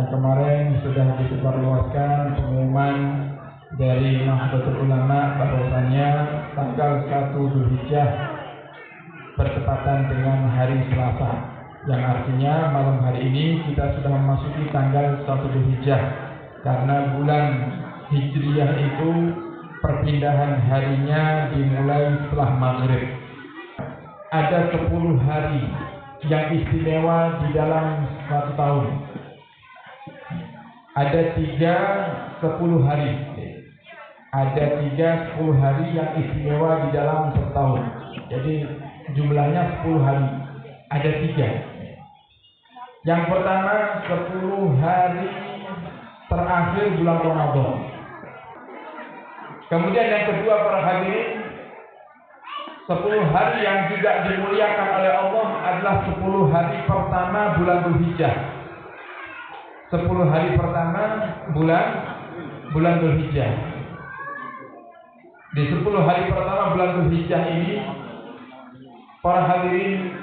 yang kemarin sudah disebarluaskan pengumuman dari Nahdlatul Ulama bahwasannya tanggal 1 Dzulhijjah bertepatan dengan hari Selasa, yang artinya malam hari ini kita sudah memasuki tanggal 1 Dzulhijjah, karena bulan Hijriyah itu perpindahan harinya dimulai setelah maghrib. Ada 10 hari yang istimewa di dalam satu tahun. Ada 10 hari. Ada 10 hari yang istimewa di dalam satu tahun. Jadi jumlahnya 10 hari. Ada 3. Yang pertama 10 hari terakhir bulan Ramadan. Kemudian yang kedua para hadirin, 10 hari yang juga dimuliakan oleh Allah adalah 10 hari pertama bulan Dzulhijjah. 10 hari pertama bulan Dzulhijjah. Di 10 hari pertama bulan Dzulhijjah ini, para hadirin,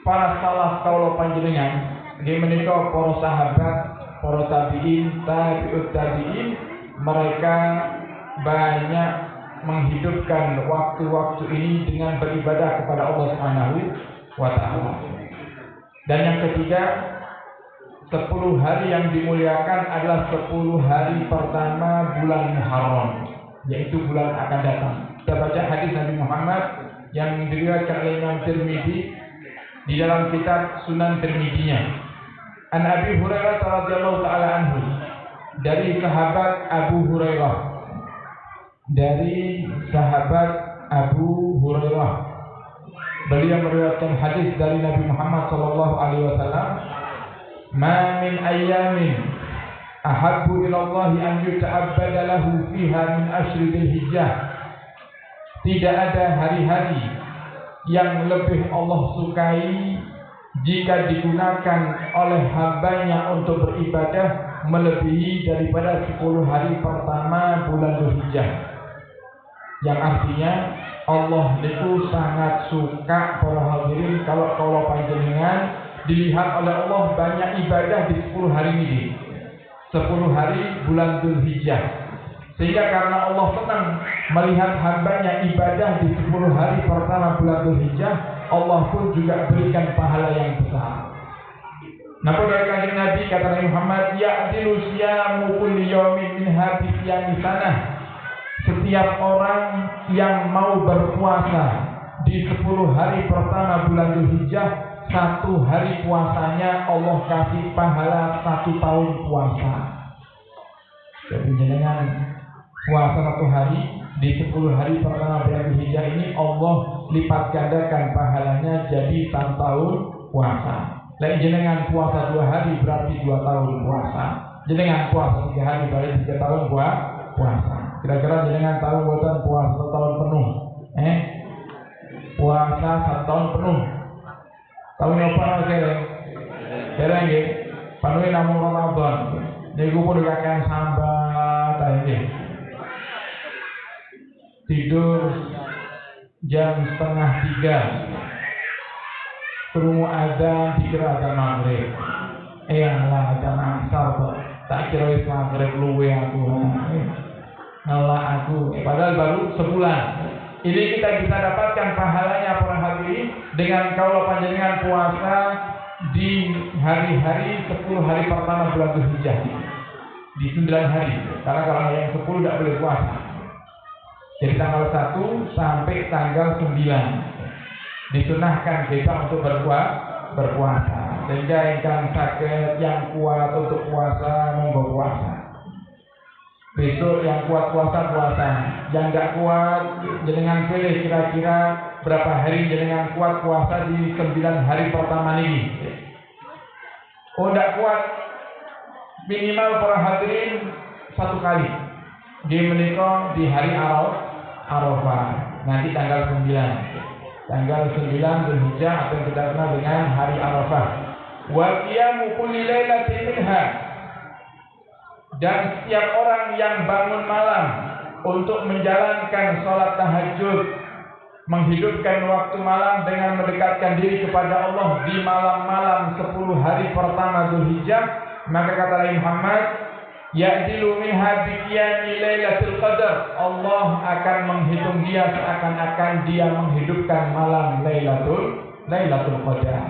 para salaf kaula panjenengan, nggih menika para sahabat, para tabi'in, tabi'ut tabi'in, mereka banyak menghidupkan waktu-waktu ini dengan beribadah kepada Allah Subhanahu wa taala. Dan yang ketiga, 10 hari yang dimuliakan adalah 10 hari pertama bulan Muharram, yaitu bulan akan datang. Kita baca hadis Nabi Muhammad yang diriwayatkan oleh Imam Tirmidzi di dalam kitab Sunan Tirmidzinya. An Abi Hurairah radhiyallahu taala anhu, dari sahabat Abu Hurairah, beliau meriwayatkan hadis dari Nabi Muhammad sallallahu alaihi wasallam, "Ma min ayyamin ahabbu ila Allah an yuta'abbada lahu fiha min ashri Dzulhijjah." Tidak ada hari-hari yang lebih Allah sukai jika digunakan oleh hambanya untuk beribadah melebihi daripada 10 hari pertama bulan Dzulhijjah. Yang artinya Allah itu sangat suka para hadirin kalau panjenengan dilihat oleh Allah banyak ibadah di 10 hari ini, 10 hari bulan Dzulhijjah. Sehingga karena Allah senang melihat hambanya ibadah di 10 hari pertama bulan Dzulhijjah, Allah pun juga berikan pahala yang besar. Nah, pada kanjeng Nabi kata Nabi Muhammad, ya'dilu siyamu kulli yawmin min hadhi siyami sanah. Setiap orang yang mau berpuasa di 10 hari pertama bulan Dzulhijjah, 1 hari puasanya Allah kasih pahala 1 tahun puasa. Jadi jangan puasa 1 hari di 10 hari pertama bulan Dzulhijjah ini, Allah lipat gandakan pahalanya jadi 1 tahun puasa. Lain jenengan puasa 2 hari berarti 2 tahun puasa. Jenengan puasa 3 hari berarti 3 tahun puasa. Kira-kira jenengan tahu buatan puasa 1 tahun penuh? Puasa 1 tahun penuh. Tahu nyoba kere? Kere nggih. Panuhe namung Ramadan. Niku pun dikakakan sambat ae. Tidur jam 2:30. Krungu adzan dikira adzan maghrib. Lah adzan asar kok. Tak kira wis maghrib luwe aku. Ngalah aku. Padahal baru sebulan. Ini kita bisa dapatkan pahalanya para hadirin dengan kalau panjenengan puasa di hari-hari 10 hari pertama bulan Dzulhijjah. Di 9 hari. Karena kalau yang 10 tidak boleh puasa. Jadi tanggal 1 sampai tanggal 9 disunahkan kita untuk berpuasa. Sehingga yang sakit, yang kuat untuk puasa, monggo puasa. Besok yang kuat puasa, yang enggak kuat jenengan pilih kira-kira berapa hari jenengan kuat puasa di 9 hari pertama ini. Oh, enggak kuat, minimal para hadirin 1 kali. Di menikah di hari Arafah, nanti tanggal 9. Tanggal 9 Dzulhijjah atau yang kita kenal dengan hari Arafah. Wa qiyamu kulli lailatin minha. Dan setiap orang yang bangun malam untuk menjalankan sholat tahajud, menghidupkan waktu malam dengan mendekatkan diri kepada Allah di malam-malam 10 hari pertama Dzulhijjah, Maka kata Nabi Muhammad, ya'dilu minha biqiyami lailatul qadar. Allah akan menghitung dia seakan-akan dia menghidupkan malam Lailatul Qadar.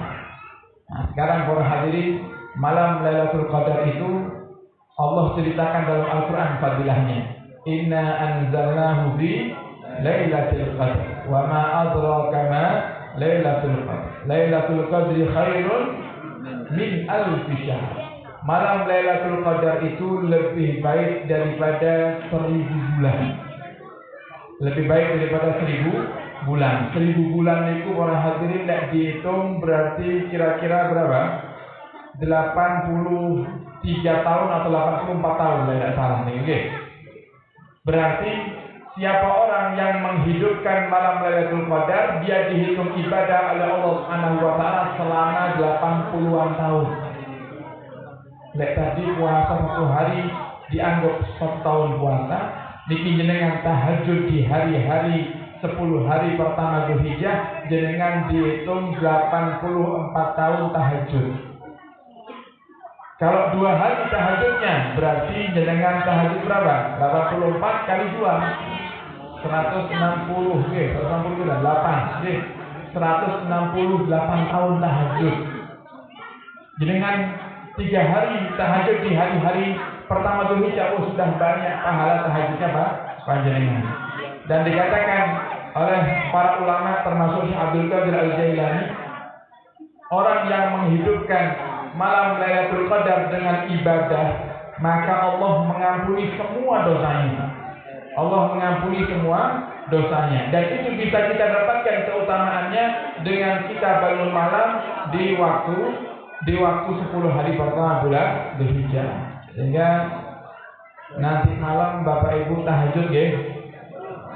Nah, sekarang para hadirin, malam Lailatul Qadar itu Allah ceritakan dalam Al-Qur'an fadilahnya. Inna anzalnahu fi Lailatul Qadar wa ma adraka ma Lailatul Qadar. Lailatul Qadri khairun min alfi syahr. Malam Lailatul Qadar itu lebih baik daripada 1000 bulan. Lebih baik daripada 1000 bulan. 1000 bulan itu para hadirin tidak dihitung berarti kira-kira berapa? 83 tahun atau 84 tahun, tidak salah nih. Okay. Berarti siapa orang yang menghidupkan malam Lailatul Qadar, dia dihitung ibadah oleh Allah Subhanahu wa taala selama 80-an tahun. Lek tadi puasa 1 hari dianggap 1 tahun puasa, niki jenengan tahajud di hari-hari 10 hari pertama Dzulhijjah, jenengan dihitung 84 tahun tahajud. Kalau 2 hari tahajudnya, berarti jenengan tahajud berapa? 84 kali 2 160, oke, 160 dan 8, oke. 168 tahun tahajud. Jenengan 3 hari tahajud di hari-hari pertama Dzulhijjah, sudah banyak pahala tahajudnya Pak panjenengan. Dan dikatakan oleh para ulama termasuk Syekh Abdul Qadir Al-Jailani, orang yang menghidupkan malam Lailatul Qadar dengan ibadah, maka Allah mengampuni semua dosanya. Allah mengampuni semua dosanya. Dan itu bisa kita dapatkan keutamaannya dengan kita bangun malam di waktu 10 hari pertama bulan Dzulhijjah. Sehingga nanti malam Bapak Ibu tahajud nggih.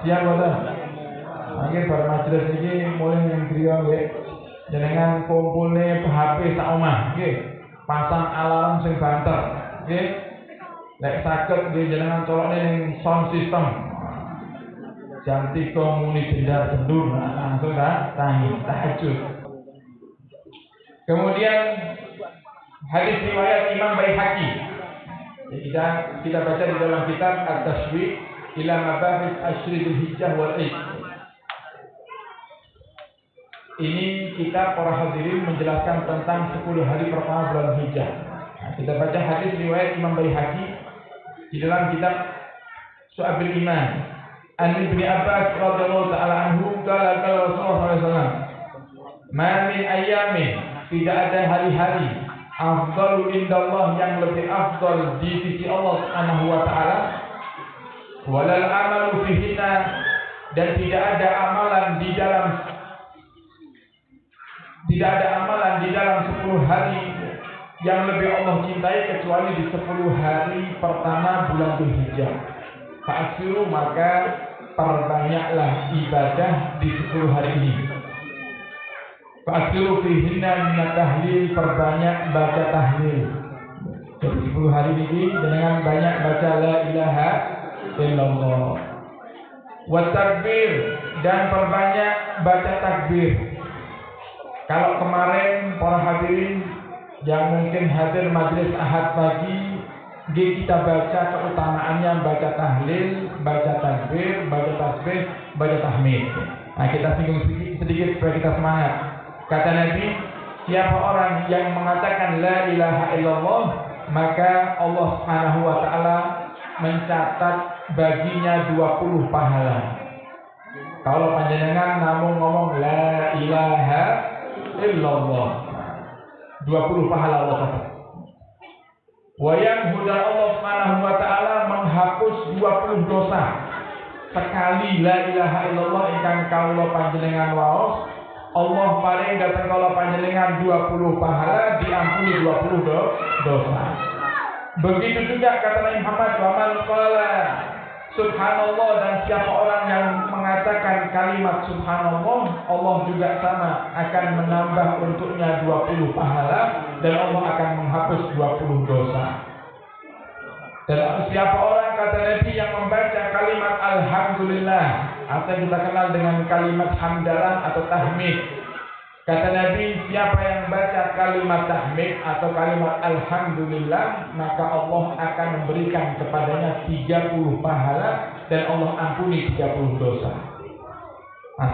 Siap boten? Mangke bar majelis iki mulai ning griya nggih. Jenengan kumpulne HP sak omah nggih. Pasang alarm sing banter nggih. Nek saged nggih jenengan colokne ning sound system. Jam 3 muni bendar bendur langsung tangi tahajud. Kemudian hadis riwayat Imam Baihaqi. Kita baca di dalam kitab At-Tashbih ila Mabahis Ashri Dzulhijjah wal Id. Ini kita para hadirin menjelaskan tentang 10 hari pertama bulan Hijjah. Nah, kita baca hadis riwayat Imam Baihaqi di dalam kitab Syu'abul Iman. An Ibnu Abbas radhiyallahu ta'ala anhu qala Rasulullah sallallahu alaihi wasallam, "Ma min ayyamin", tidak ada hari-hari, afdalu indallah, yang lebih afdal di sisi Allah Subhanahu wa taala, walal amalu fihinna, dan tidak ada amalan di dalam 10 hari yang lebih Allah cintai kecuali di 10 hari pertama bulan Dzulhijjah. Fa'asiru, maka perbanyaklah ibadah di 10 hari ini. Fa'asiru fihinna minat tahlil, perbanyak baca tahlil. Jadi 10 hari ini dengan banyak baca la ilaha illallah. Wa takbir, dan perbanyak baca takbir. Kalau kemarin para hadirin yang mungkin hadir majelis Ahad pagi, kita baca keutamaannya baca tahlil, baca takbir, baca tasbih, baca tahmid. Nah, kita singgung sedikit supaya kita semangat. Kata Nabi, siapa orang yang mengatakan la ilaha illallah, maka Allah Subhanahu wa taala mencatat baginya 20 pahala. Kalau panjenengan namun ngomong la ilaha illallah, 20 pahala Allah catat. Wayang huda Allah Subhanahu wa taala menghapus 20 dosa. Sekali la ilaha illallah ingkang kawula panjenengan waos, Allah paling datang kawula panjenengan 20 pahala, diampuni 20 dosa. Begitu juga kata Nabi Muhammad, wa man qala subhanallah, dan siapa orang yang mengatakan kalimat subhanallah, Allah juga sama akan menambah untuknya 20 pahala, dan Allah akan menghapus 20 dosa. Dan siapa orang, kata Nabi, yang membaca kalimat alhamdulillah, atau kita kenal dengan kalimat hamdalah atau tahmid, Kata Nabi, siapa yang baca kalimat tahmid atau kalimat alhamdulillah, maka Allah akan memberikan kepadanya 30 pahala dan Allah ampuni 30 dosa.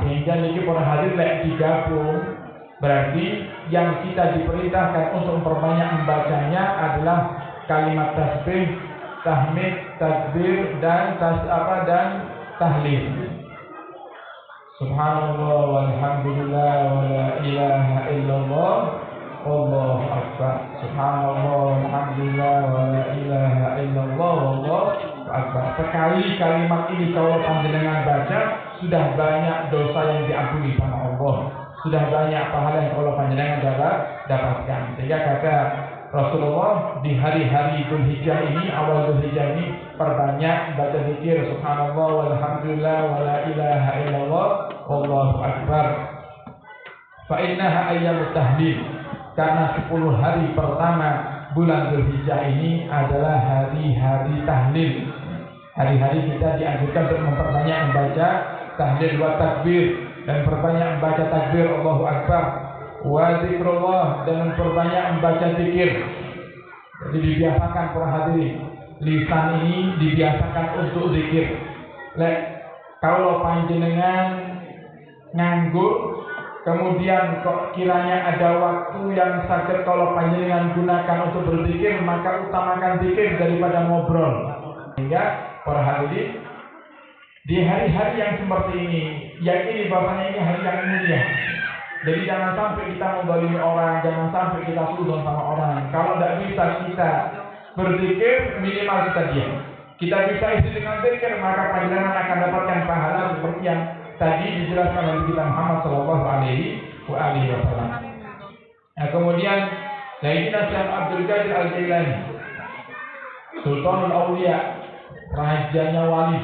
Sehingga ini para hadir lek digabung, berarti yang kita diperintahkan untuk memperbanyak membacanya adalah kalimat tasbih, tahmid, takbir dan tahlil. Subhanallah walhamdulillah wa la ilaha illallah wallahu akbar. Subhanallah walhamdulillah wa la ilaha illallah wallahu akbar. Sekali kalimat ini kalau panjenengan baca, sudah banyak dosa yang diampuni sama Allah. Sudah banyak pahala yang kalau panjenengan dapatkan. Sehingga kata Rasulullah, di hari-hari Dzulhijjah ini, awal Dzulhijjah ini, perbanyak baca zikir subhanallah walhamdulillah wa la ilaha illallah wallahu akbar. Fa innaha ayyamut tahlil, karena 10 hari pertama bulan Dzulhijjah ini adalah hari-hari tahlil. Hari-hari kita dianjurkan untuk memperbanyak membaca tahlil wa takbir, dan perbanyak membaca takbir Allahu akbar wa zikrullah, dan memperbanyak membaca zikir. Jadi dibiasakan para hadirin, lisan ini dibiasakan untuk zikir. Kalau panjenengan nganggur, kemudian kok kiranya ada waktu yang sakit kalau panjenengan gunakan untuk berzikir, maka utamakan zikir daripada ngobrol. Sehingga para hadirin, di hari-hari yang seperti ini, yakini bahwasanya ini hari yang mulia. Jadi jangan sampai kita menzalimi orang, jangan sampai kita suudon sama orang. Kalau tidak bisa kita berzikir, minimal kita diam. Kita bisa isi dengan zikir, maka panjenengan akan dapatkan pahala seperti yang tadi dijelaskan oleh kita Muhammad Shallallahu Alaihi Wasallam. Nah, kemudian Sayyidina Syekh Abdul Qadir Al-Jailani, Sultanul Auliya, rajanya wali.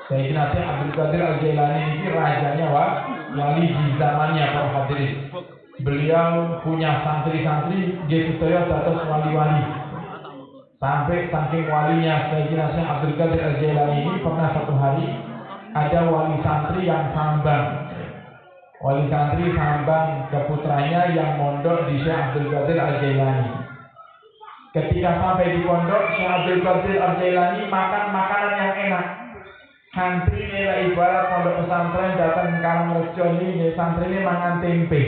Sayyidina Syekh Abdul Qadir Al-Jailani ini rajanya wali di zamannya para hadirin. Beliau punya santri-santri, gitu saya atas wali-wali. Sampai saking walinya Sayyidina Syekh Abdul Qadir Al-Jailani ini, pernah satu hari ada wali santri yang sambang. Wali santri sambang ke putranya yang mondok di Syekh Abdul Qadir Al-Jailani. Ketika sampai di pondok, Syekh Abdul Qadir Al-Jailani makan makanan yang enak. Santri ini ibarat pondok pesantren datang ke Karangrejo ini, santri ini makan tempe.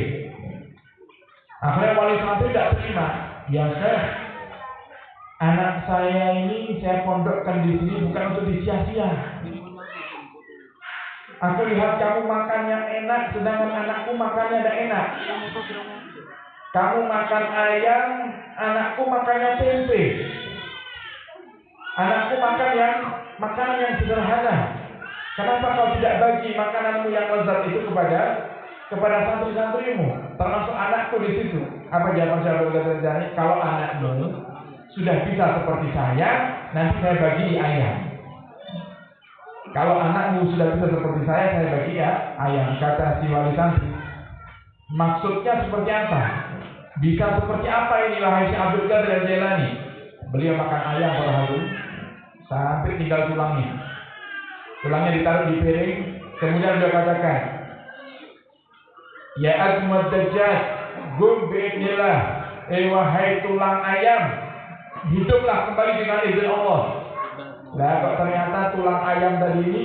Akhirnya wali santri tidak terima. Ya Syekh, anak saya ini saya pondokkan di sini bukan untuk disia-sia. Aku lihat kamu makannya enak, sedangkan anakku makannya tidak enak. Kamu makan ayam, anakku makannya tempe. Anakku makan makanan yang sederhana. Kenapa kau tidak bagi makananmu yang lezat itu kepada santri-santrimu, termasuk anakku di situ? Apa jawaban Syekh Abdul Qadir? Kalau anakmu sudah bisa seperti saya, nanti saya bagi ayam. Kalau anakmu sudah bisa seperti saya bagi ayam. Kata si wali santri, maksudnya seperti apa? Bisa seperti apa ini wahai Syekh Abdul Qadir Al-Jailani? Beliau makan ayam pada hari sampai tinggal tulangnya. Tulangnya ditaruh di piring, kemudian beliau katakan, ya azmad dajjal, gum bi'idnillah, wahai tulang ayam, hiduplah kembali dengan izin Allah. Nah, kok ternyata tulang ayam tadi ini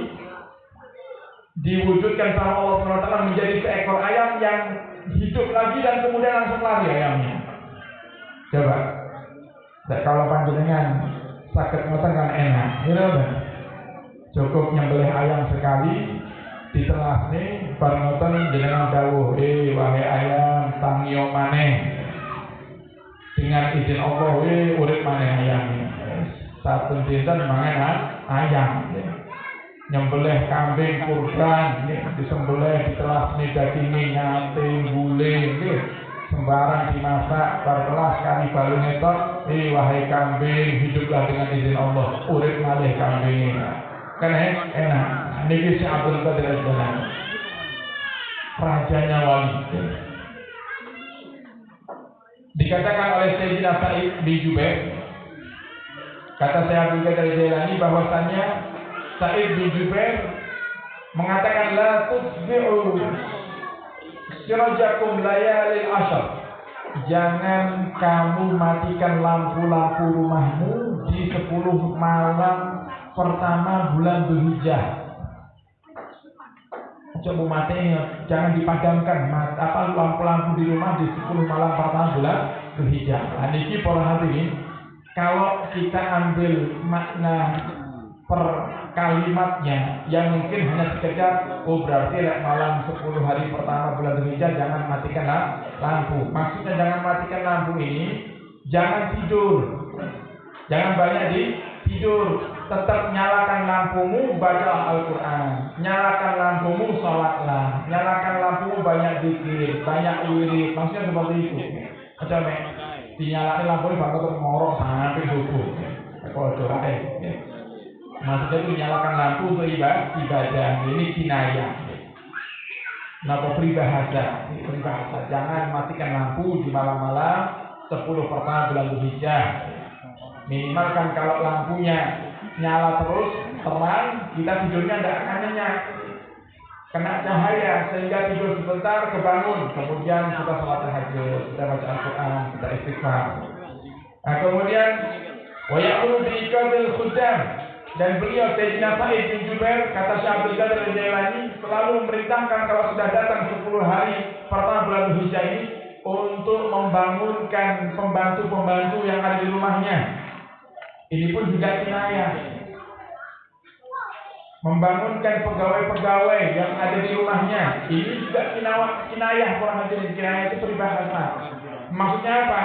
diwujudkan sama Allah SWT menjadi seekor ayam yang hidup lagi dan kemudian langsung lari ayamnya. Coba, kalau panjenengan sakit ngoten kan enak, gitu kan? Cukup nyembelih ayam sekali, ditelas nih, bar ngoten jenengan dawuh, wahai ayam, tangyo maneh. Dengan izin Allah, urip maneh ayam. Satu dinten mangan ayam. Nyembelih kambing kurban, disembelih, ditelas nih dagingnya, nyanting, guling, sembarang dimasak, berkelas kali balu ngetok, wahai kambing, hiduplah dengan izin Allah, urip maneh kambing. Kan enak. Ini Syekh Abdul Qadir Al-Jailani, rajanya wali. Dikatakan oleh Sayyidina Sa'id bin Jubair, kata Syekh Abdul Qadir Al-Jailani bahwasanya Sa'id bin Jubair mengatakan la tusbi'u sirajakum layalil asyr. Jangan kamu matikan lampu-lampu rumahmu di 10 malam pertama bulan Dzulhijjah. Coba matinya, jangan dipadamkan lampu-lampu di rumah di 10 malam pertama bulan Dzulhijjah. Ini para hadirin, kalau kita ambil makna per kalimatnya yang mungkin hanya sekedar berarti malam 10 hari pertama bulan Dzulhijjah jangan matikan lampu. Maksudnya jangan matikan lampu ini, jangan tidur, jangan banyak tidur, tetap nyalakan lampumu, baca Al-Quran, nyalakan lampumu, sholatlah, nyalakan lampumu, banyak zikir, banyak wirid. Maksudnya seperti itu. Macam dinyalakan lampunya bakal ngorok sampai subuh. Maksudnya itu menyalakan lampu untuk ibadah. Ini kinayah. Napa peribahasa? Jangan matikan lampu di malam-malam 10 pertama bulan Dzulhijjah. Minimal kan kalau lampunya nyala terus terang, kita tidurnya tidak akan nyenyak, kena cahaya sehingga tidur sebentar kebangun, kemudian kita sholat tahajud, kita baca Al-Quran, kita istighfar. Nah, kemudian wa ya'muru bi iqamil khuddam, dan beliau Sayyidina Sa'id bin Jubair, kata Syekh Abdul Qadir Al-Jailani, selalu memerintahkan kalau sudah datang 10 hari pertama bulan Dzulhijjah ini untuk membangunkan pembantu-pembantu yang ada di rumahnya. Ini pun juga kinayah. Membangunkan pegawai-pegawai yang ada di rumahnya. Ini juga kinayah, kurang hadirin. Kinayah itu peribahasa. Maksudnya apa?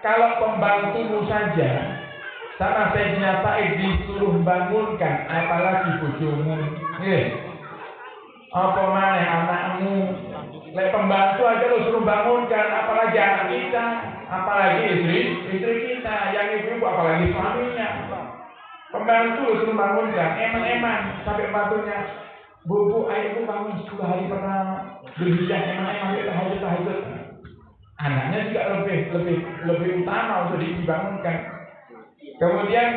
Kalau pembantumu saja sama Sayyidina Sa'id disuruh bangunkan, apalagi bojomu. Apa maneh anakmu? Lek pembantu aja lu suruh bangunkan, apalagi anak kita, apalagi istri kita, yang ibu apalagi suaminya. Pembantu lu suruh bangunkan, eman sampai pembantunya, bu, ayo bu bangun 10 hari pertama Dzulhijjah, eman tahajud. Anaknya juga lebih utama untuk dibangunkan. Kemudian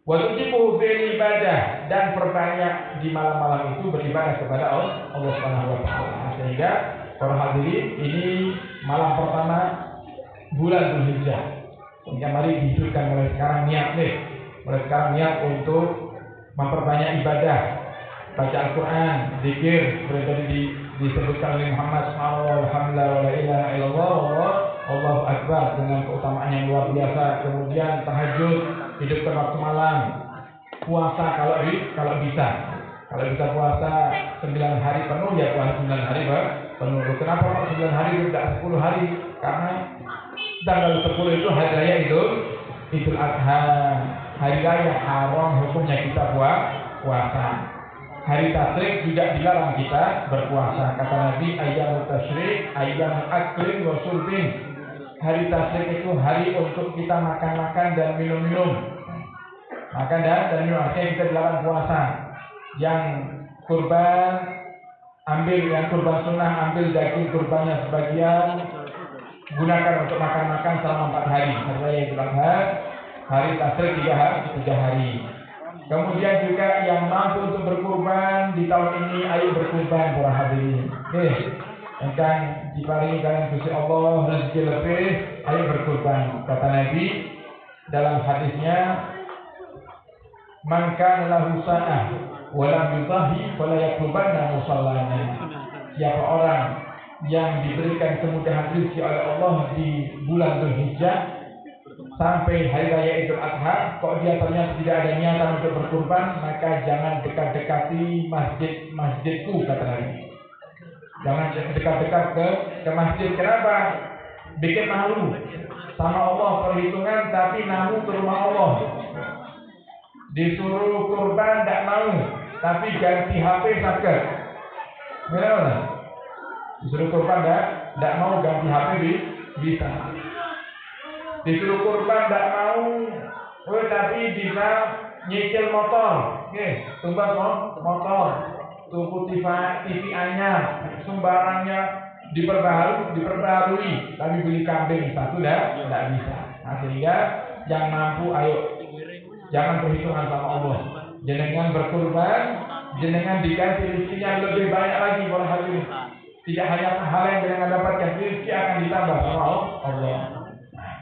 waktu itu beribadah dan perbanyak di malam-malam itu beribadah kepada Allah Subhanahu wa taala. Sehingga para hadirin, ini malam pertama bulan Dzulhijjah. Sehingga mari dihidupkan mulai sekarang niat untuk memperbanyak ibadah, baca Al-Quran, zikir, seperti tadi disebutkan oleh Muhammad sallallahu alaihi wasallam, Allahu Akbar, dengan keutamaan yang luar biasa. Kemudian tahajud, hidupkan waktu malam, puasa kalau bisa puasa 9 hari penuh, ya puasa 9 hari penuh. Kenapa kok 9 hari tidak 10 hari? Karena tanggal 10 itu hari raya Idul Adha, hari raya haram hukumnya kita puasa. Hari tasyrik juga dilarang kita berpuasa. Kata Nabi, ayyamut tasyrik ayyamul aklin wa syurbin. Hari tasyrik itu hari untuk kita makan-makan dan minum-minum. Makan dan minum, artinya kita dilarang puasa. Yang kurban sunnah, ambil daging kurbannya sebagian, gunakan untuk makan-makan selama 4 hari. Hari raya Idul Adha, hari tasyrik 3 hari. Kemudian juga yang mampu untuk berkurban di tahun ini, ayo berkurban para hadirin. Dan diparingi kalian Gusti Allah rezeki lebih, ayo berkurban. Kata Nabi dalam hadisnya, man kana lahu sa'ah wa lam yudhahi fala yakrubanna musallana. Siapa orang yang diberikan kemudahan rezeki oleh Allah di bulan Dzulhijjah sampai hari raya Idul Adha, kok dia ternyata tidak ada niatan untuk berkurban, maka jangan dekat-dekati masjidku, kata Nabi. Jangan dekat-dekat ke masjid. Kenapa? Bikin malu sama Allah perhitungan, tapi namu ke rumah Allah. Disuruh kurban tidak mau, tapi ganti HP sakit. Gimana? Disuruh kurban tidak mau, ganti HP bisa. Disuruh kurban tidak mau, tapi bisa nyicil motor. Tumbas motor, tuku TV anyar, sembarangnya diperbarui, tapi beli kambing satu tidak bisa. Nah, sehingga yang mampu, ayo, jangan perhitungan sama Allah. Jenengan berkurban, jenengan diganti rezekinya lebih banyak lagi para hadirin. Tidak hanya pahala yang dengan dapatkan, rezeki akan ditambah sama Allah.